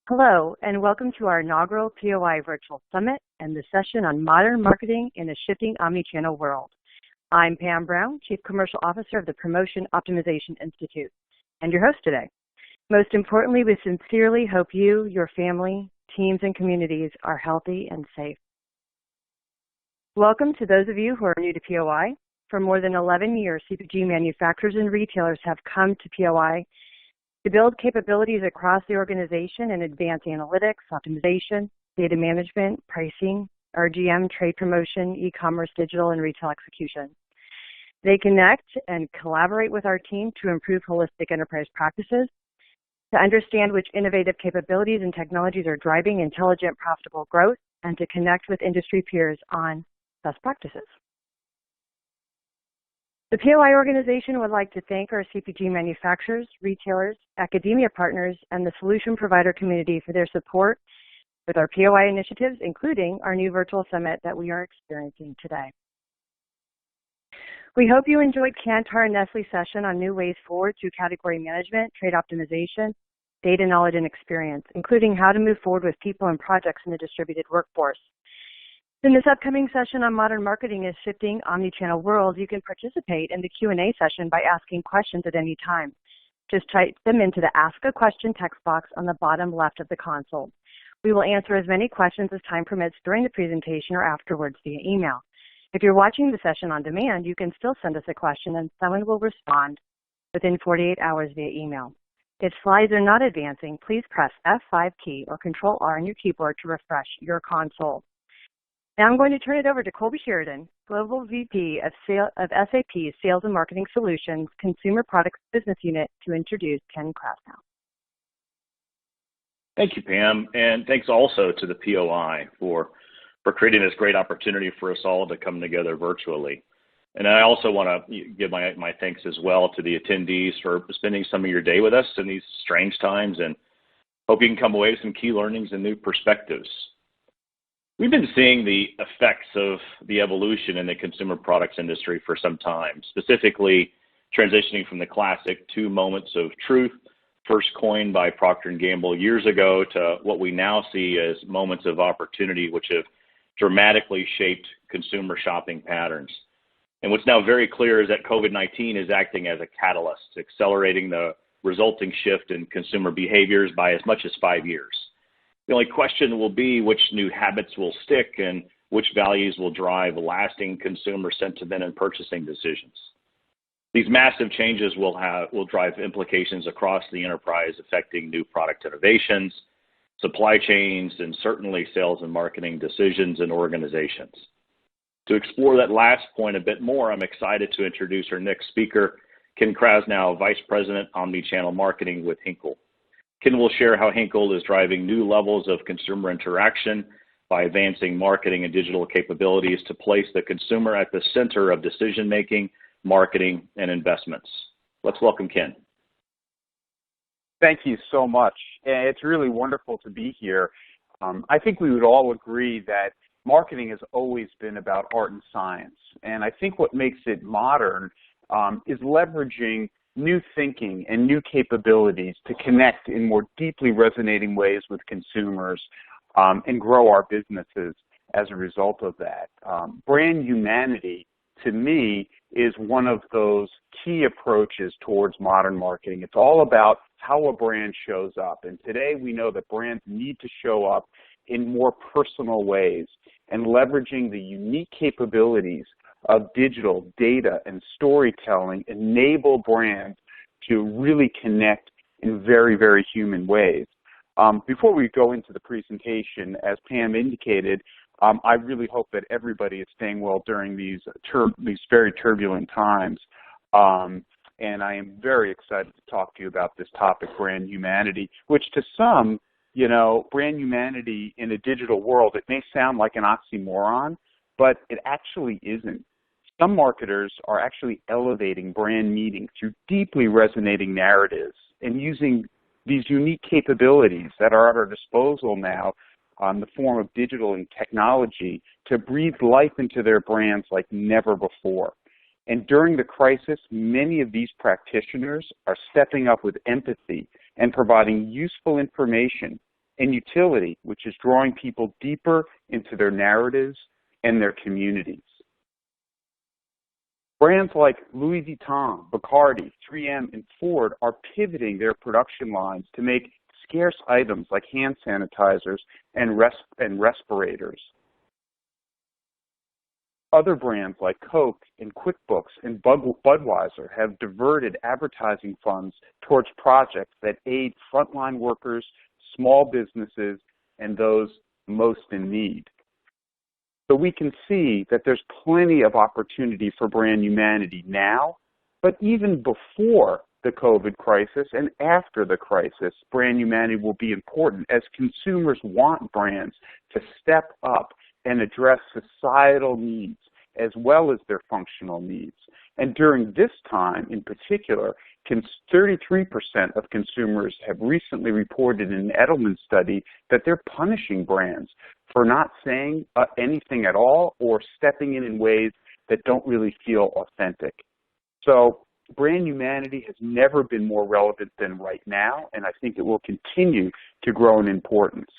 Hello, and welcome to our inaugural POI Virtual Summit and the session on modern marketing in a shifting omnichannel world. I'm Pam Brown, Chief Commercial Officer of the Promotion Optimization Institute, and your host today. Most importantly, we sincerely hope you, your family, teams, and communities are healthy and safe. Welcome to those of you who are new to POI. For more than 11 years, CPG manufacturers and retailers have come to POI to build capabilities across the organization and advance analytics, optimization, data management, pricing, RGM, trade promotion, e-commerce, digital, and retail execution. They connect and collaborate with our team to improve holistic enterprise practices, to understand which innovative capabilities and technologies are driving intelligent, profitable growth, and to connect with industry peers on best practices. The POI organization would like to thank our CPG manufacturers, retailers, academia partners, and the solution provider community for their support with our POI initiatives, including our new virtual summit that we are experiencing today. We hope you enjoyed Kantar and Nestle's session on new ways forward through category management, trade optimization, data knowledge, and experience, including how to move forward with people and projects in the distributed workforce. In this upcoming session on modern marketing in a shifting omnichannel world, you can participate in the Q&A session by asking questions at any time. Just type them into the Ask a Question text box on the bottom left of the console. We will answer as many questions as time permits during the presentation or afterwards via email. If you're watching the session on demand, you can still send us a question and someone will respond within 48 hours via email. If slides are not advancing, please press F5 key or Control R on your keyboard to refresh your console. Now I'm going to turn it over to Colby Sheridan, Global VP of SAP Sales and Marketing Solutions, Consumer Products Business Unit, to introduce Ken Krasnow. Thank you, Pam, and thanks also to the POI for creating this great opportunity for us all to come together virtually. And I also want to give my thanks as well to the attendees for spending some of your day with us in these strange times, and hope you can come away with some key learnings and new perspectives. We've been seeing the effects of the evolution in the consumer products industry for some time, specifically transitioning from the classic 2 moments of truth, first coined by Procter & Gamble years ago, to what we now see as moments of opportunity, which have dramatically shaped consumer shopping patterns. And what's now very clear is that COVID-19 is acting as a catalyst, accelerating the resulting shift in consumer behaviors by as much as 5 years. The only question will be which new habits will stick and which values will drive lasting consumer sentiment and purchasing decisions. These massive changes will drive implications across the enterprise, affecting new product innovations, supply chains, and certainly sales and marketing decisions and organizations. To explore that last point a bit more, I'm excited to introduce our next speaker, Ken Krasnow, Vice President, Omnichannel Marketing with Henkel. Ken will share how Henkel is driving new levels of consumer interaction by advancing marketing and digital capabilities to place the consumer at the center of decision-making, marketing, and investments. Let's welcome Ken. Thank you so much. It's really wonderful to be here. I think we would all agree that marketing has always been about art and science. And I think what makes it modern is leveraging new thinking and new capabilities to connect in more deeply resonating ways with consumers and grow our businesses as a result of that. Brand humanity, to me, is one of those key approaches towards modern marketing. It's all about how a brand shows up. And today we know that brands need to show up in more personal ways, and leveraging the unique capabilities of digital data and storytelling enable brands to really connect in very, very human ways. Before we go into the presentation, as Pam indicated, I really hope that everybody is staying well during these very turbulent times. And I am very excited to talk to you about this topic, brand humanity, which to some, brand humanity in a digital world, it may sound like an oxymoron, but it actually isn't. Some marketers are actually elevating brand meaning through deeply resonating narratives and using these unique capabilities that are at our disposal now in the form of digital and technology to breathe life into their brands like never before. And during the crisis, many of these practitioners are stepping up with empathy and providing useful information and utility, which is drawing people deeper into their narratives and their communities. Brands like Louis Vuitton, Bacardi, 3M, and Ford are pivoting their production lines to make scarce items like hand sanitizers and respirators. Other brands like Coke and QuickBooks and Budweiser have diverted advertising funds towards projects that aid frontline workers, small businesses, and those most in need. So we can see that there's plenty of opportunity for brand humanity now, but even before the COVID crisis and after the crisis, brand humanity will be important as consumers want brands to step up and address societal needs as well as their functional needs. And during this time in particular, 33% of consumers have recently reported in an Edelman study that they're punishing brands for not saying anything at all or stepping in ways that don't really feel authentic. So brand humanity has never been more relevant than right now, and I think it will continue to grow in importance.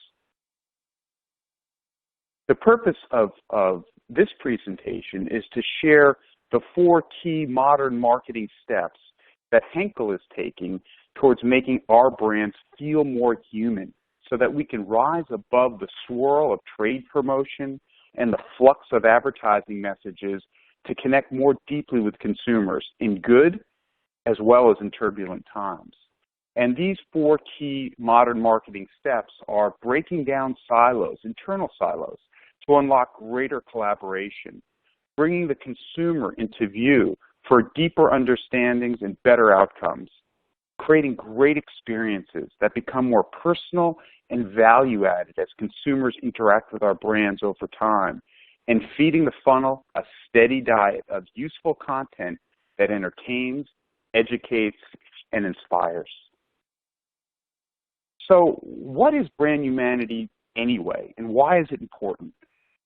The purpose of this presentation is to share the 4 key modern marketing steps that Henkel is taking towards making our brands feel more human so that we can rise above the swirl of trade promotion and the flux of advertising messages to connect more deeply with consumers in good as well as in turbulent times. And these 4 key modern marketing steps are breaking down silos, internal silos, to unlock greater collaboration, bringing the consumer into view for deeper understandings and better outcomes, creating great experiences that become more personal and value-added as consumers interact with our brands over time, and feeding the funnel a steady diet of useful content that entertains, educates, and inspires. So what is brand humanity anyway, and why is it important?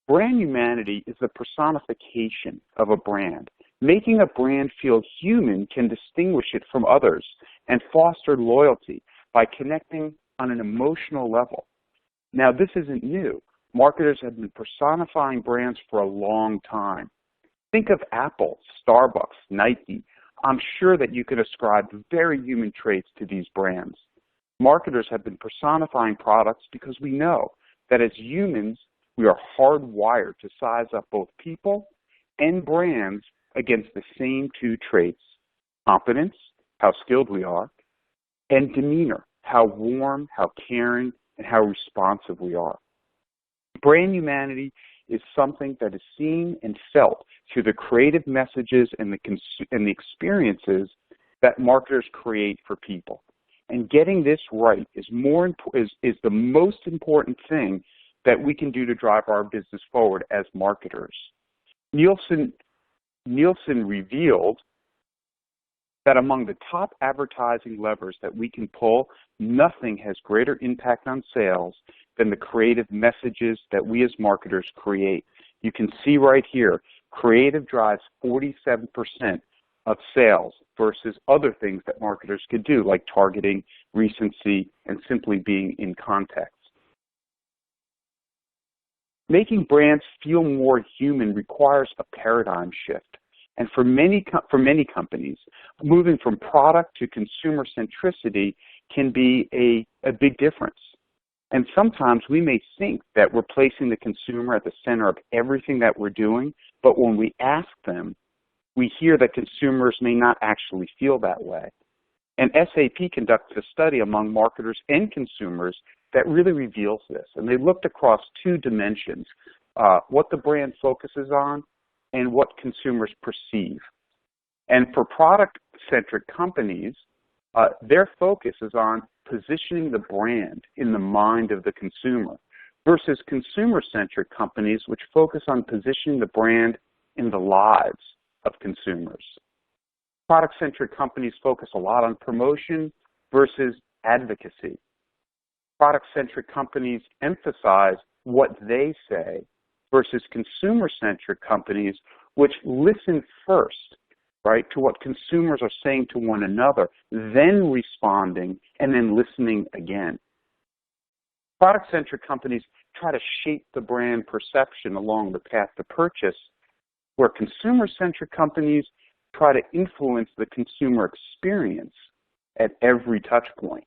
Brand humanity is the personification of a brand. Making a brand feel human can distinguish it from others and foster loyalty by connecting on an emotional level. Now, this isn't new. Marketers have been personifying brands for a long time. Think of Apple, Starbucks, Nike. I'm sure that you could ascribe very human traits to these brands. Marketers have been personifying products because we know that as humans, we are hardwired to size up both people and brands against the same 2 traits: competence, how skilled we are, and demeanor, how warm, how caring, and how responsive we are. Brand humanity is something that is seen and felt through the creative messages and the experiences that marketers create for people. And getting this right is the most important thing that we can do to drive our business forward as marketers. Nielsen revealed that among the top advertising levers that we can pull, nothing has greater impact on sales than the creative messages that we as marketers create. You can see right here, creative drives 47% of sales versus other things that marketers could do, like targeting, recency, and simply being in context. Making brands feel more human requires a paradigm shift. And for many companies, moving from product to consumer centricity can be a big difference. And sometimes we may think that we're placing the consumer at the center of everything that we're doing, but when we ask them, we hear that consumers may not actually feel that way. And SAP conducted a study among marketers and consumers that really reveals this. And they looked across 2 dimensions, what the brand focuses on and what consumers perceive. And for product-centric companies, their focus is on positioning the brand in the mind of the consumer versus consumer-centric companies which focus on positioning the brand in the lives of consumers. Product-centric companies focus a lot on promotion versus advocacy. Product-centric companies emphasize what they say versus consumer-centric companies which listen first, right, to what consumers are saying to one another, then responding, and then listening again. Product-centric companies try to shape the brand perception along the path to purchase, where consumer-centric companies try to influence the consumer experience at every touch point.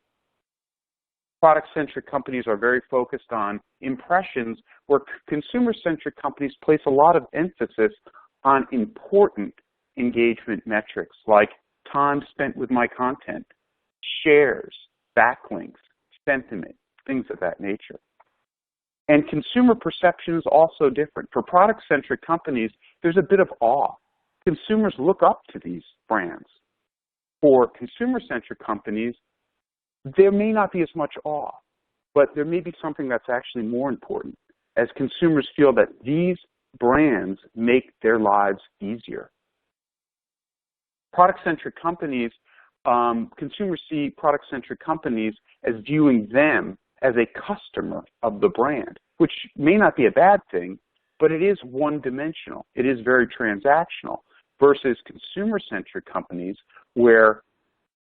Product-centric companies are very focused on impressions, where consumer-centric companies place a lot of emphasis on important engagement metrics like time spent with my content, shares, backlinks, sentiment, things of that nature. And consumer perception is also different. For product-centric companies, there's a bit of awe. Consumers look up to these brands. For consumer-centric companies, there may not be as much awe, but there may be something that's actually more important, as consumers feel that these brands make their lives easier. Product-centric companies, consumers see product-centric companies as viewing them as a customer of the brand, which may not be a bad thing, but it is one-dimensional. It is very transactional, versus consumer-centric companies where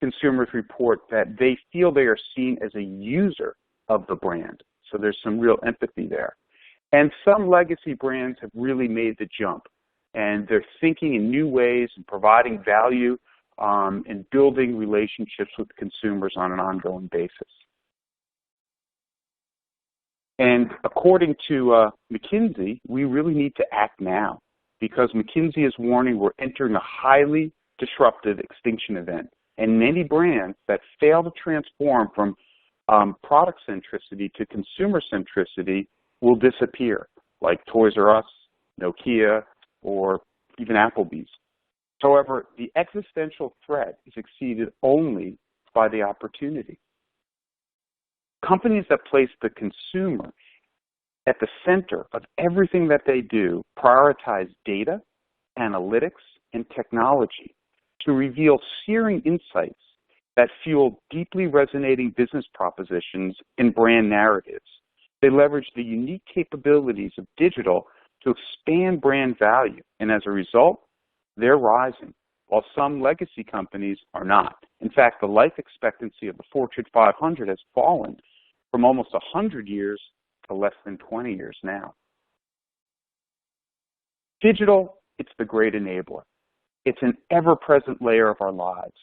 consumers report that they feel they are seen as a user of the brand. So there's some real empathy there. And some legacy brands have really made the jump, and they're thinking in new ways and providing value and building relationships with consumers on an ongoing basis. And according to McKinsey, we really need to act now, because McKinsey is warning we're entering a highly disruptive extinction event. And many brands that fail to transform from product centricity to consumer centricity will disappear, like Toys R Us, Nokia, or even Applebee's. However, the existential threat is exceeded only by the opportunity. Companies that place the consumer at the center of everything that they do prioritize data, analytics, and technology to reveal searing insights that fuel deeply resonating business propositions and brand narratives. They leverage the unique capabilities of digital to expand brand value, and as a result, they're rising, while some legacy companies are not. In fact, the life expectancy of the Fortune 500 has fallen from almost 100 years to less than 20 years now. Digital, it's the great enabler. It's an ever-present layer of our lives.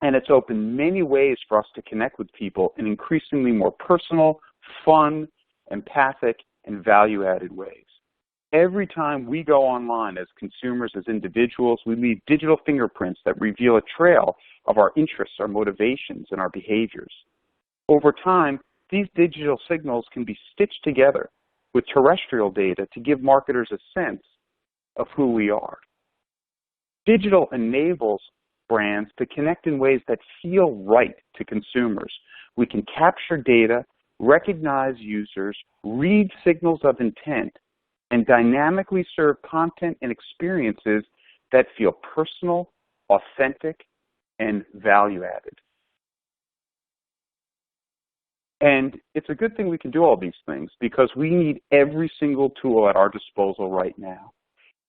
And it's opened many ways for us to connect with people in increasingly more personal, fun, empathic, and value-added ways. Every time we go online as consumers, as individuals, we leave digital fingerprints that reveal a trail of our interests, our motivations, and our behaviors. Over time, these digital signals can be stitched together with terrestrial data to give marketers a sense of who we are. Digital enables brands to connect in ways that feel right to consumers. We can capture data, recognize users, read signals of intent, and dynamically serve content and experiences that feel personal, authentic, and value-added. And it's a good thing we can do all these things, because we need every single tool at our disposal right now.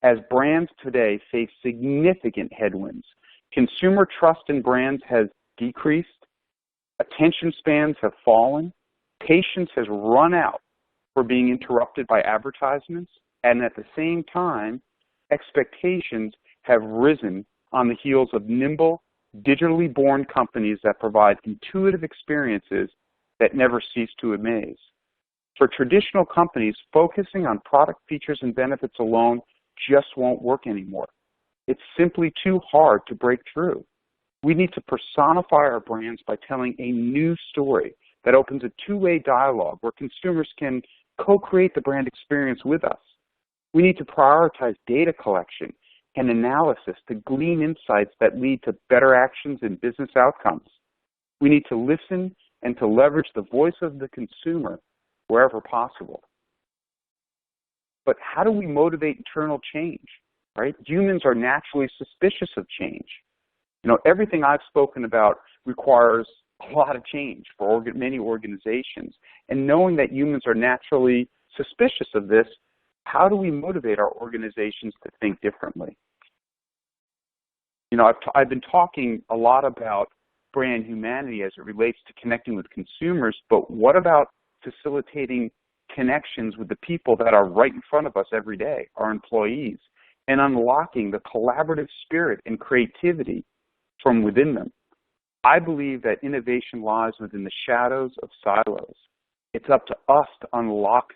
As brands today face significant headwinds, consumer trust in brands has decreased, attention spans have fallen, patience has run out for being interrupted by advertisements, and at the same time, expectations have risen on the heels of nimble, digitally born companies that provide intuitive experiences that never cease to amaze. For traditional companies, focusing on product features and benefits alone just won't work anymore. It's simply too hard to break through. We need to personify our brands by telling a new story that opens a two-way dialogue where consumers can co-create the brand experience with us. We need to prioritize data collection and analysis to glean insights that lead to better actions and business outcomes. We need to listen and to leverage the voice of the consumer wherever possible. But how do we motivate internal change, right? Humans are naturally suspicious of change. Everything I've spoken about requires a lot of change for many organizations. And knowing that humans are naturally suspicious of this, how do we motivate our organizations to think differently? I've been talking a lot about brand humanity as it relates to connecting with consumers, but what about facilitating connections with the people that are right in front of us every day, our employees, and unlocking the collaborative spirit and creativity from within them. I believe that innovation lies within the shadows of silos. It's up to us to unlock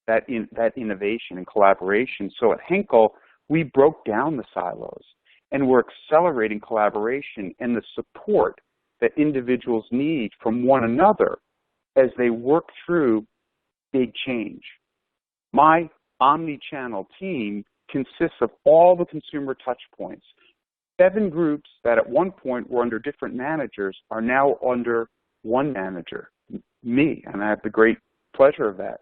that innovation and collaboration. So at Henkel, we broke down the silos, and we're accelerating collaboration and the support that individuals need from one another as they work through big change. My omni-channel team consists of all the consumer touch points. 7 groups that at one point were under different managers are now under one manager, me, and I have the great pleasure of that.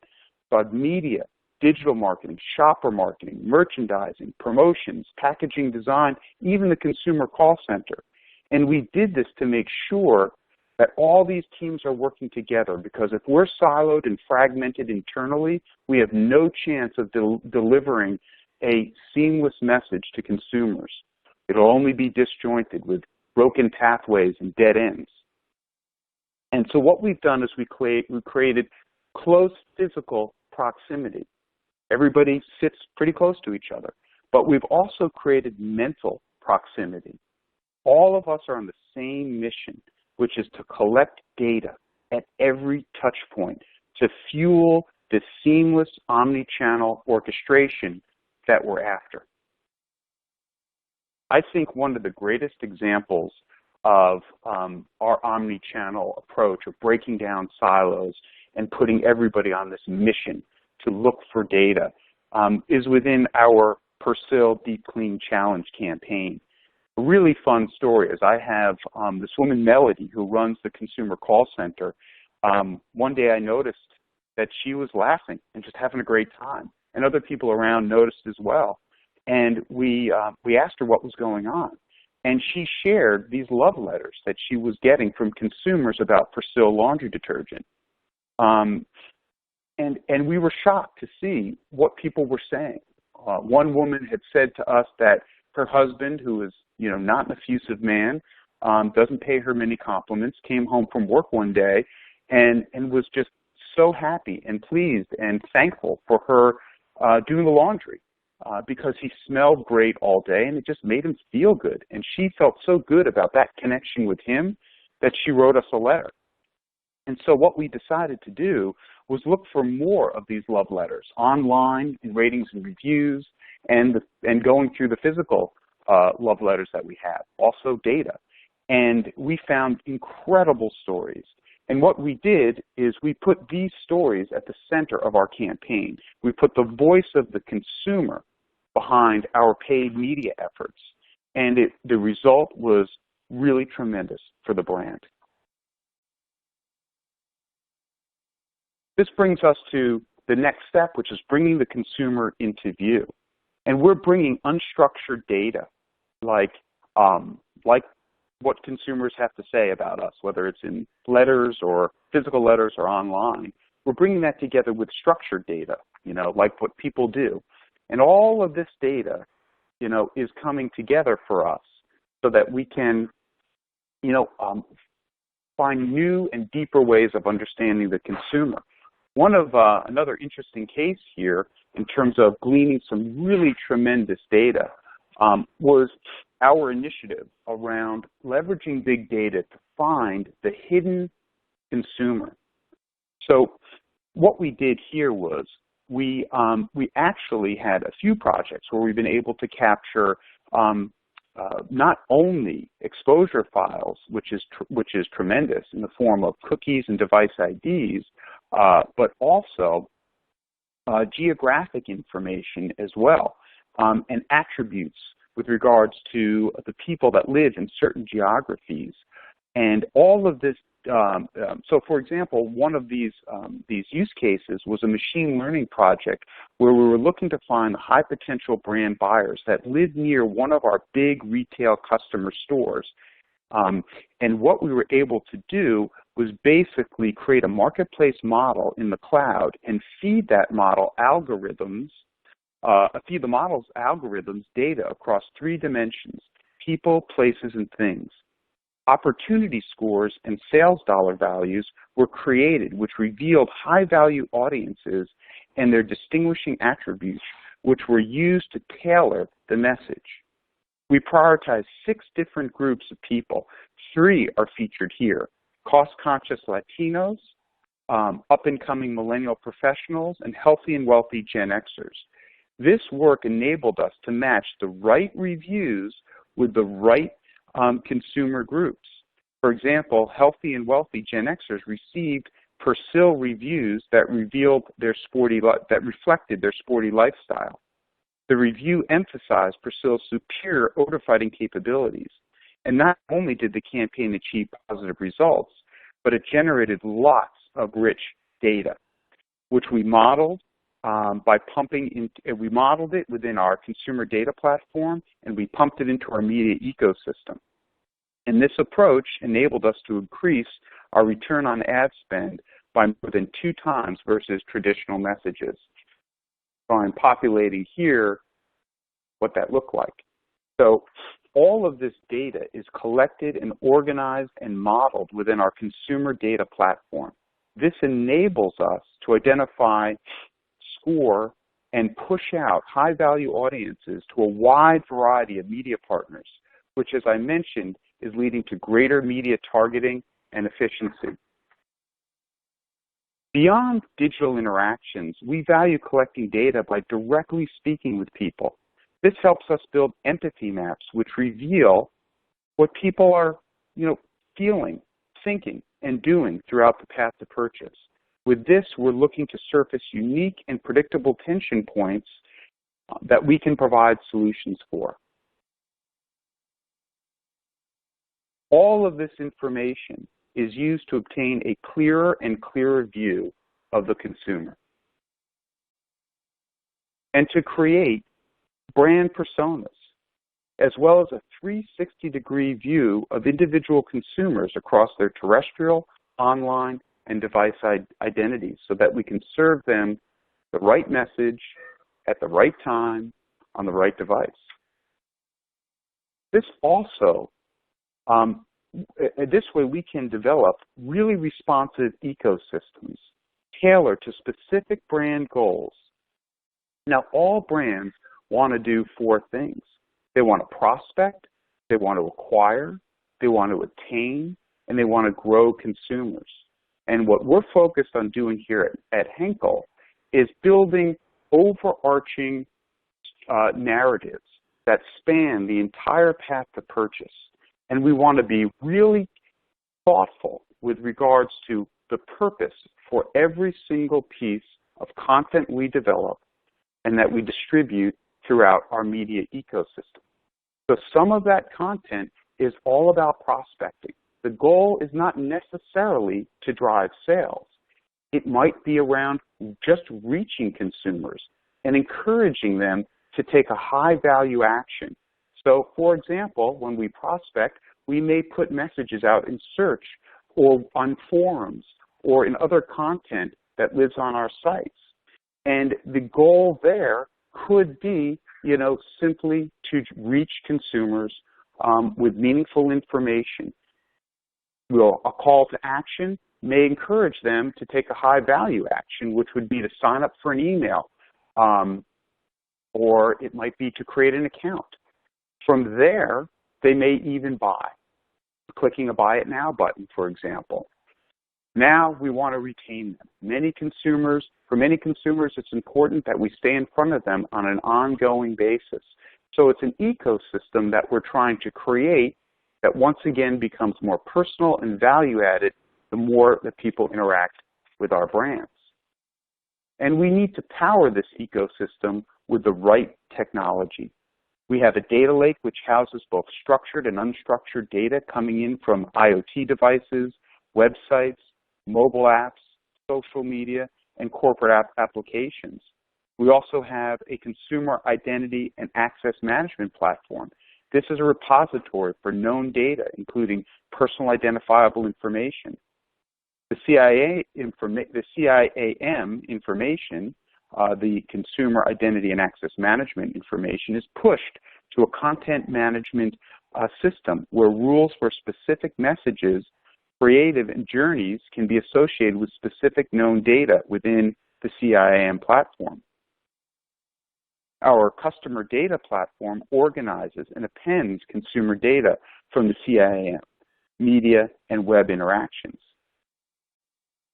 But media, digital marketing, shopper marketing, merchandising, promotions, packaging design, even the consumer call center. And we did this to make sure that all these teams are working together, because if we're siloed and fragmented internally, we have no chance of delivering a seamless message to consumers. It'll only be disjointed with broken pathways and dead ends. And so what we've done is we created close physical proximity. Everybody sits pretty close to each other, but we've also created mental proximity. All of us are on the same mission, which is to collect data at every touch point to fuel the seamless omni-channel orchestration that we're after. I think one of the greatest examples of our omni-channel approach of breaking down silos and putting everybody on this mission to look for data is within our Persil Deep Clean Challenge campaign. A really fun story is I have this woman, Melody, who runs the consumer call center. One day I noticed that she was laughing and just having a great time, and other people around noticed as well. And we asked her what was going on. And she shared these love letters that she was getting from consumers about Persil laundry detergent. And we were shocked to see what people were saying. One woman had said to us that her husband, who is not an effusive man, doesn't pay her many compliments, came home from work one day and was just so happy and pleased and thankful for her doing the laundry. Because he smelled great all day, and it just made him feel good. And she felt so good about that connection with him that she wrote us a letter. And so what we decided to do was look for more of these love letters online in ratings and reviews, and going through the physical love letters that we have, also data. And we found incredible stories. And what we did is we put these stories at the center of our campaign. We put the voice of the consumer behind our paid media efforts. And the result was really tremendous for the brand. This brings us to the next step, which is bringing the consumer into view. And we're bringing unstructured data, like what consumers have to say about us, whether it's in letters or physical letters or online. We're bringing that together with structured data, like what people do. And all of this data, is coming together for us so that we can, find new and deeper ways of understanding the consumer. One of another interesting case here in terms of gleaning some really tremendous data was our initiative around leveraging big data to find the hidden consumer. So what we did here was we actually had a few projects where we've been able to capture not only exposure files, which is tremendous in the form of cookies and device IDs, but also geographic information as well, and attributes with regards to the people that live in certain geographies. And all of this, so for example, one of these use cases was a machine learning project where we were looking to find high potential brand buyers that live near one of our big retail customer stores. And what we were able to do was basically create a marketplace model in the cloud and feed that model algorithms, feed the model's algorithms data across 3 dimensions: people, places, and things. Opportunity scores and sales dollar values were created, which revealed high-value audiences and their distinguishing attributes, which were used to tailor the message. We prioritized 6 different groups of people. 3 are featured here: cost-conscious Latinos, up-and-coming millennial professionals, and healthy and wealthy Gen Xers. This work enabled us to match the right reviews with the right consumer groups. For example, healthy and wealthy Gen Xers received Persil reviews that reflected their sporty lifestyle. The review emphasized Persil's superior odor fighting capabilities. And not only did the campaign achieve positive results, but it generated lots of rich data, which we modeled we modeled it within our consumer data platform, and we pumped it into our media ecosystem. And this approach enabled us to increase our return on ad spend by more than 2 times versus traditional messages. So I'm populating here what that looked like. So all of this data is collected and organized and modeled within our consumer data platform. This enables us to identify, score, and push out high-value audiences to a wide variety of media partners, which, as I mentioned, is leading to greater media targeting and efficiency. Beyond digital interactions, we value collecting data by directly speaking with people. This helps us build empathy maps, which reveal what people are, feeling, thinking, and doing throughout the path to purchase. With this, we're looking to surface unique and predictable tension points that we can provide solutions for. All of this information is used to obtain a clearer and clearer view of the consumer and to create brand personas, as well as a 360-degree view of individual consumers across their terrestrial, online, and device identities, so that we can serve them the right message at the right time on the right device. This also, this way we can develop really responsive ecosystems tailored to specific brand goals. Now, all brands want to do 4 things. They want to prospect, they want to acquire, they want to attain, and they want to grow consumers. And what we're focused on doing here at Henkel is building overarching narratives that span the entire path to purchase. And we want to be really thoughtful with regards to the purpose for every single piece of content we develop and that we distribute throughout our media ecosystem. So some of that content is all about prospecting. The goal is not necessarily to drive sales. It might be around just reaching consumers and encouraging them to take a high-value action. So, for example, when we prospect, we may put messages out in search or on forums or in other content that lives on our sites. And the goal there could be, simply to reach consumers with meaningful information. A call to action may encourage them to take a high-value action, which would be to sign up for an email, or it might be to create an account. From there, they may even buy, clicking a Buy It Now button, for example. Now we want to retain them. For many consumers, it's important that we stay in front of them on an ongoing basis. So it's an ecosystem that we're trying to create that once again becomes more personal and value-added the more that people interact with our brands. And we need to power this ecosystem with the right technology. We have a data lake which houses both structured and unstructured data coming in from IoT devices, websites, mobile apps, social media, and corporate applications. We also have a consumer identity and access management platform. This is a repository for known data, including personal identifiable information. The CIAM information, the Consumer Identity and Access Management information, is pushed to a content management system where rules for specific messages, creative, and journeys can be associated with specific known data within the CIAM platform. Our customer data platform organizes and appends consumer data from the CIAM, media, and web interactions.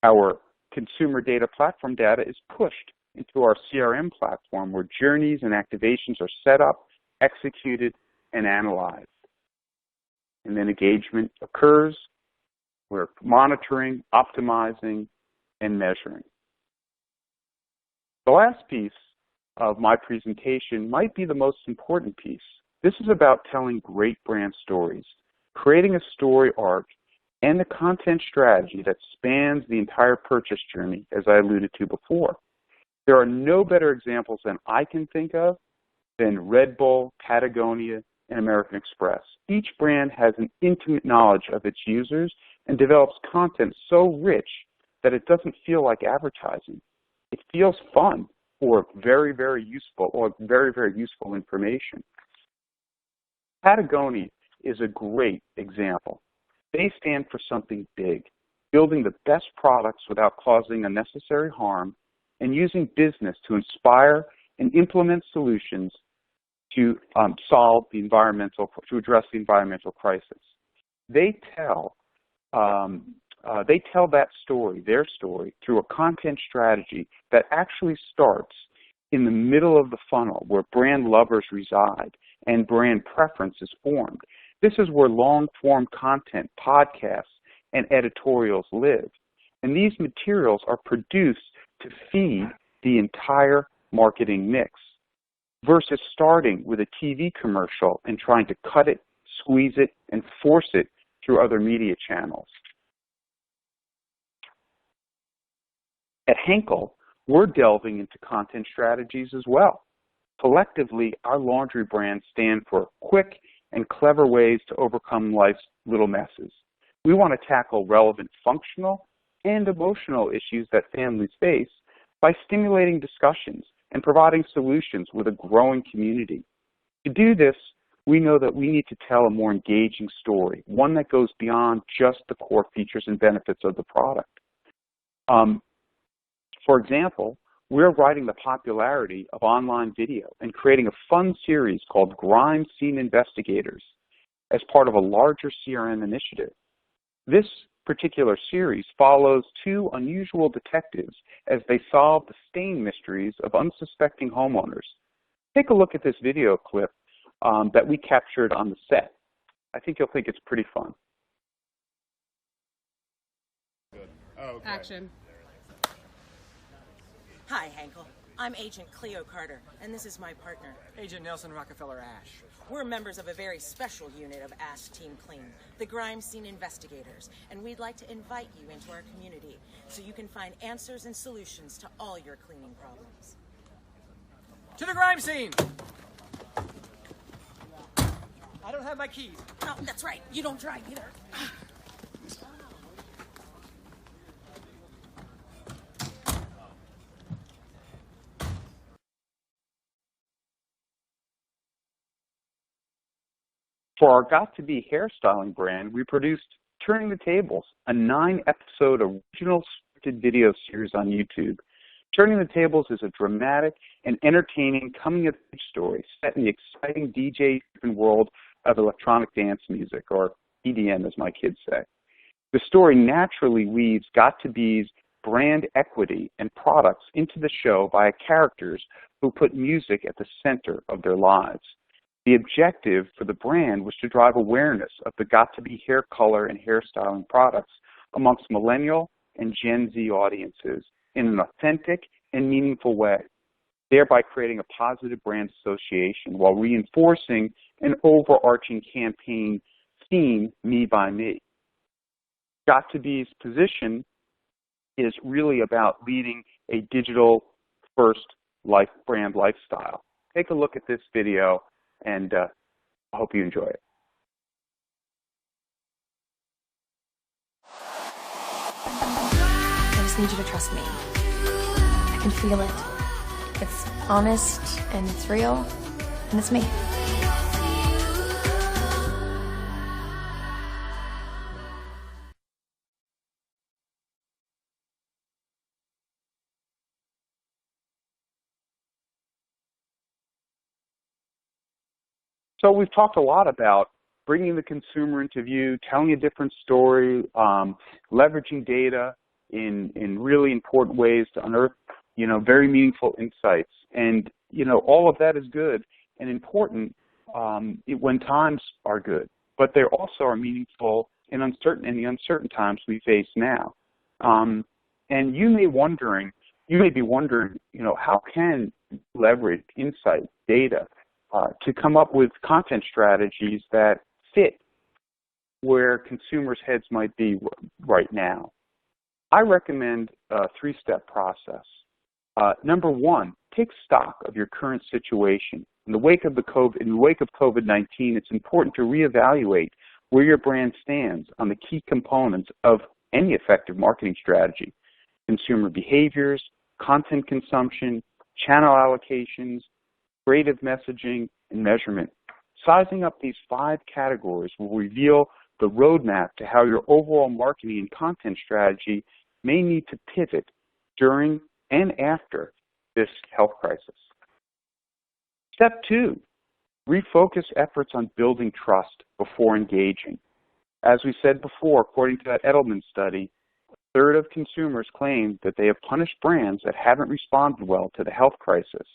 Our consumer data platform data is pushed into our CRM platform where journeys and activations are set up, executed, and analyzed. And then engagement occurs. We're monitoring, optimizing, and measuring. The last piece of my presentation might be the most important piece. This is about telling great brand stories, creating a story arc, and the content strategy that spans the entire purchase journey, as I alluded to before. There are no better examples than I can think of than Red Bull, Patagonia, and American Express. Each brand has an intimate knowledge of its users and develops content so rich that it doesn't feel like advertising. It feels fun or very, very useful information. Patagonia is a great example. They stand for something big, building the best products without causing unnecessary harm and using business to inspire and implement solutions to address the environmental crisis. They tell that story, their story, through a content strategy that actually starts in the middle of the funnel where brand lovers reside and brand preference is formed. This is where long-form content, podcasts, and editorials live. And these materials are produced to feed the entire marketing mix versus starting with a TV commercial and trying to cut it, squeeze it, and force it through other media channels. At Henkel, we're delving into content strategies as well. Collectively, our laundry brands stand for quick and clever ways to overcome life's little messes. We want to tackle relevant functional and emotional issues that families face by stimulating discussions and providing solutions with a growing community. To do this, we know that we need to tell a more engaging story, one that goes beyond just the core features and benefits of the product. For example, we're riding the popularity of online video and creating a fun series called Grime Scene Investigators as part of a larger CRM initiative. This particular series follows two unusual detectives as they solve the stain mysteries of unsuspecting homeowners. Take a look at this video clip that we captured on the set. I think you'll think it's pretty fun. Good. Oh, okay. Action. Hi, Henkel. I'm Agent Cleo Carter, and this is my partner, Agent Nelson Rockefeller Ash. We're members of a very special unit of Ash Team Clean, the Grime Scene Investigators, and we'd like to invite you into our community so you can find answers and solutions to all your cleaning problems. To the grime scene! I don't have my keys. Oh, that's right. You don't drive either. For our Got2Be hairstyling brand, we produced Turning the Tables, a 9-episode original scripted video series on YouTube. Turning the Tables is a dramatic and entertaining coming-of-age story set in the exciting DJ-driven world of electronic dance music, or EDM as my kids say. The story naturally weaves Got2Be's brand equity and products into the show by characters who put music at the center of their lives. The objective for the brand was to drive awareness of the Got2Be hair color and hairstyling products amongst millennial and Gen Z audiences in an authentic and meaningful way, thereby creating a positive brand association while reinforcing an overarching campaign theme, Me by Me. Got2Be's position is really about leading a digital-first brand lifestyle. Take a look at this video, and I hope you enjoy it. I just need you to trust me. I can feel it. It's honest, and it's real, and it's me. So we've talked a lot about bringing the consumer into view, telling a different story, leveraging data in really important ways to unearth, very meaningful insights. And, all of that is good and important when times are good, but they also are meaningful in the uncertain times we face now. And you may be wondering, how can leverage insight, data, to come up with content strategies that fit where consumers' heads might be right now. I recommend a 3-step process. Number one, take stock of your current situation. In the wake of COVID-19, it's important to reevaluate where your brand stands on the key components of any effective marketing strategy: consumer behaviors, content consumption, channel allocations, creative messaging, and measurement. Sizing up these 5 categories will reveal the roadmap to how your overall marketing and content strategy may need to pivot during and after this health crisis. Step 2, refocus efforts on building trust before engaging. As we said before, according to that Edelman study, a third of consumers claim that they have punished brands that haven't responded well to the health crisis.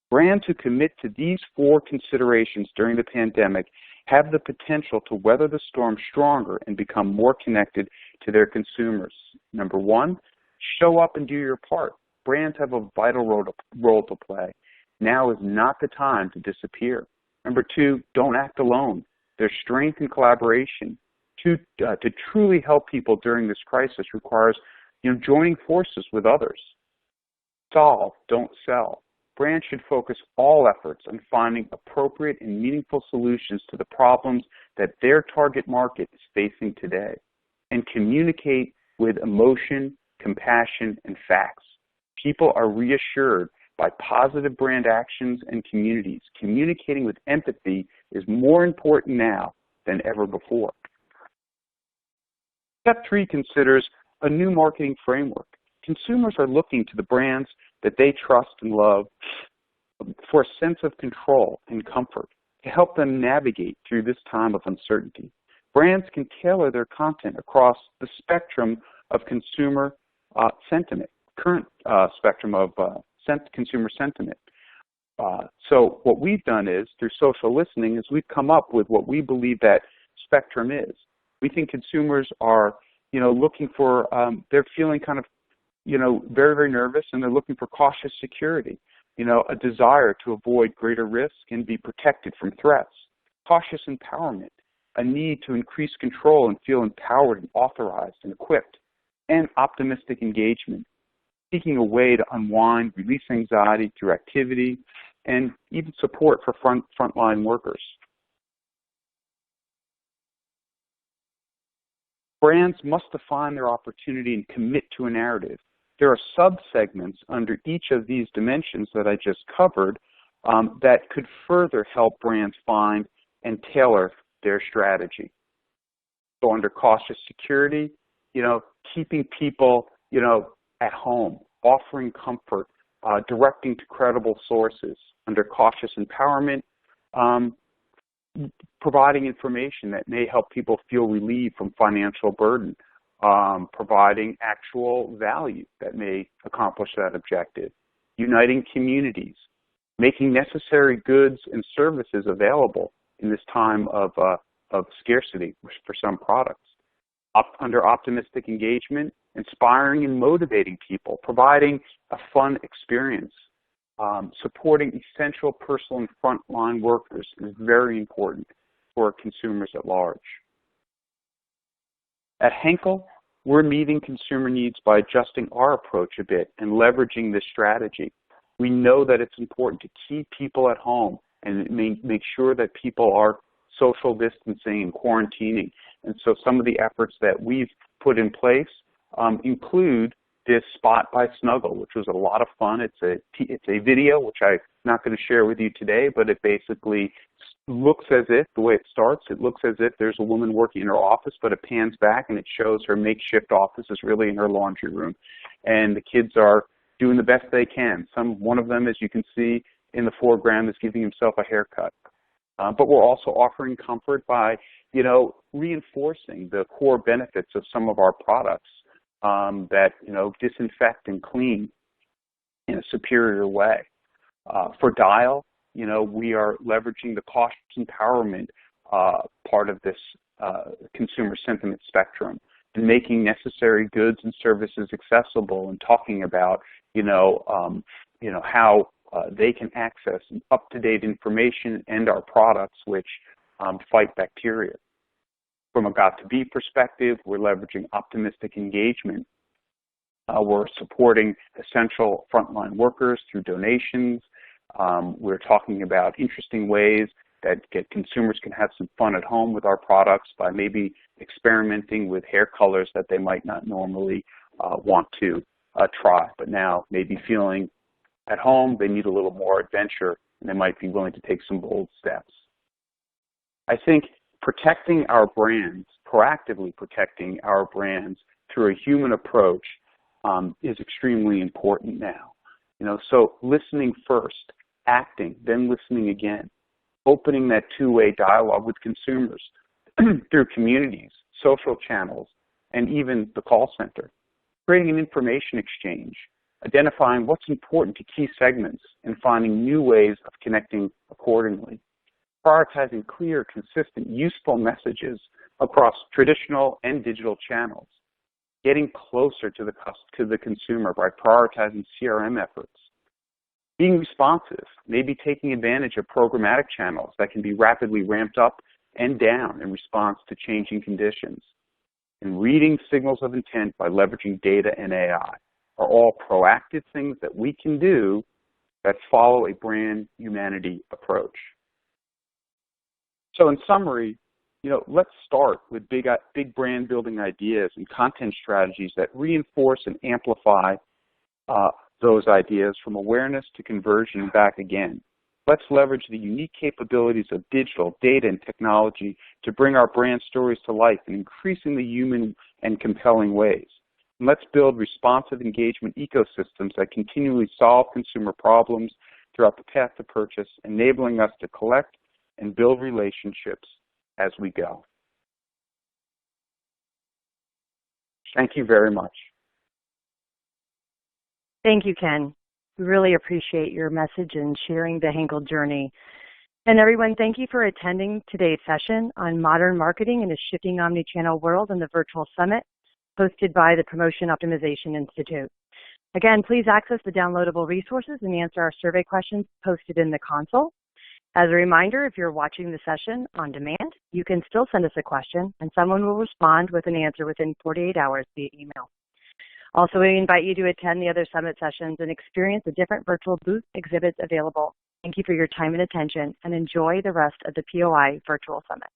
Brands who commit to these 4 considerations during the pandemic have the potential to weather the storm stronger and become more connected to their consumers. Number 1, show up and do your part. Brands have a vital role to play. Now is not the time to disappear. Number 2, don't act alone. There's strength in collaboration. To truly help people during this crisis requires joining forces with others. Solve, don't sell. Brands should focus all efforts on finding appropriate and meaningful solutions to the problems that their target market is facing today, and communicate with emotion, compassion, and facts. People are reassured by positive brand actions and communities. Communicating with empathy is more important now than ever before. Step 3 considers a new marketing framework. Consumers are looking to the brands that they trust and love for a sense of control and comfort to help them navigate through this time of uncertainty. Brands can tailor their content across the spectrum of consumer sentiment, current spectrum of consumer sentiment. So what we've done is, through social listening, is we've come up with what we believe that spectrum is. We think consumers are, looking for, they're feeling kind of, very, very nervous, and they're looking for cautious security, a desire to avoid greater risk and be protected from threats, cautious empowerment, a need to increase control and feel empowered and authorized and equipped, and optimistic engagement, seeking a way to unwind, release anxiety through activity, and even support for frontline workers. Brands must define their opportunity and commit to a narrative. There are sub-segments under each of these dimensions that I just covered that could further help brands find and tailor their strategy. So under cautious security, keeping people, at home, offering comfort, directing to credible sources. Under cautious empowerment, providing information that may help people feel relieved from financial burden, providing actual value that may accomplish that objective, uniting communities, making necessary goods and services available in this time of scarcity for some products. Under optimistic engagement, inspiring and motivating people, providing a fun experience, supporting essential personal and frontline workers is very important for consumers at large. At Henkel, we're meeting consumer needs by adjusting our approach a bit and leveraging this strategy. We know that it's important to keep people at home and make sure that people are social distancing and quarantining. And so some of the efforts that we've put in place include this Spot by Snuggle, which was a lot of fun. It's a video, which I'm not going to share with you today, but it basically looks as if, the way it starts, it looks as if there's a woman working in her office, but it pans back and it shows her makeshift office is really in her laundry room. And the kids are doing the best they can. One of them, as you can see in the foreground, is giving himself a haircut. but we're also offering comfort by, reinforcing the core benefits of some of our products that, disinfect and clean in a superior way. For Dial, we are leveraging the cost empowerment part of this consumer sentiment spectrum and making necessary goods and services accessible and talking about, how they can access up-to-date information and our products which fight bacteria. From a Got2Be perspective, we're leveraging optimistic engagement. We're supporting essential frontline workers through donations. We're talking about interesting ways that consumers can have some fun at home with our products by maybe experimenting with hair colors that they might not normally want to try, but now maybe feeling at home they need a little more adventure and they might be willing to take some bold steps. I think protecting our brands, proactively protecting our brands through a human approach is extremely important now. So listening first, acting, then listening again, opening that two-way dialogue with consumers through communities, social channels, and even the call center, creating an information exchange, identifying what's important to key segments, and finding new ways of connecting accordingly, prioritizing clear, consistent, useful messages across traditional and digital channels, getting closer to the consumer by prioritizing CRM efforts, being responsive, maybe taking advantage of programmatic channels that can be rapidly ramped up and down in response to changing conditions, and reading signals of intent by leveraging data and AI are all proactive things that we can do that follow a brand humanity approach. So in summary, let's start with big brand building ideas and content strategies that reinforce and amplify those ideas from awareness to conversion and back again. Let's leverage the unique capabilities of digital, data, and technology to bring our brand stories to life in increasingly human and compelling ways. And let's build responsive engagement ecosystems that continually solve consumer problems throughout the path to purchase, enabling us to collect and build relationships as we go. Thank you very much. Thank you, Ken. We really appreciate your message and sharing the Henkel journey. And everyone, thank you for attending today's session on modern marketing in a shifting omnichannel world in the virtual summit hosted by the Promotion Optimization Institute. Again, please access the downloadable resources and answer our survey questions posted in the console. As a reminder, if you're watching the session on demand, you can still send us a question and someone will respond with an answer within 48 hours via email. Also, we invite you to attend the other summit sessions and experience the different virtual booth exhibits available. Thank you for your time and attention and enjoy the rest of the POI Virtual Summit.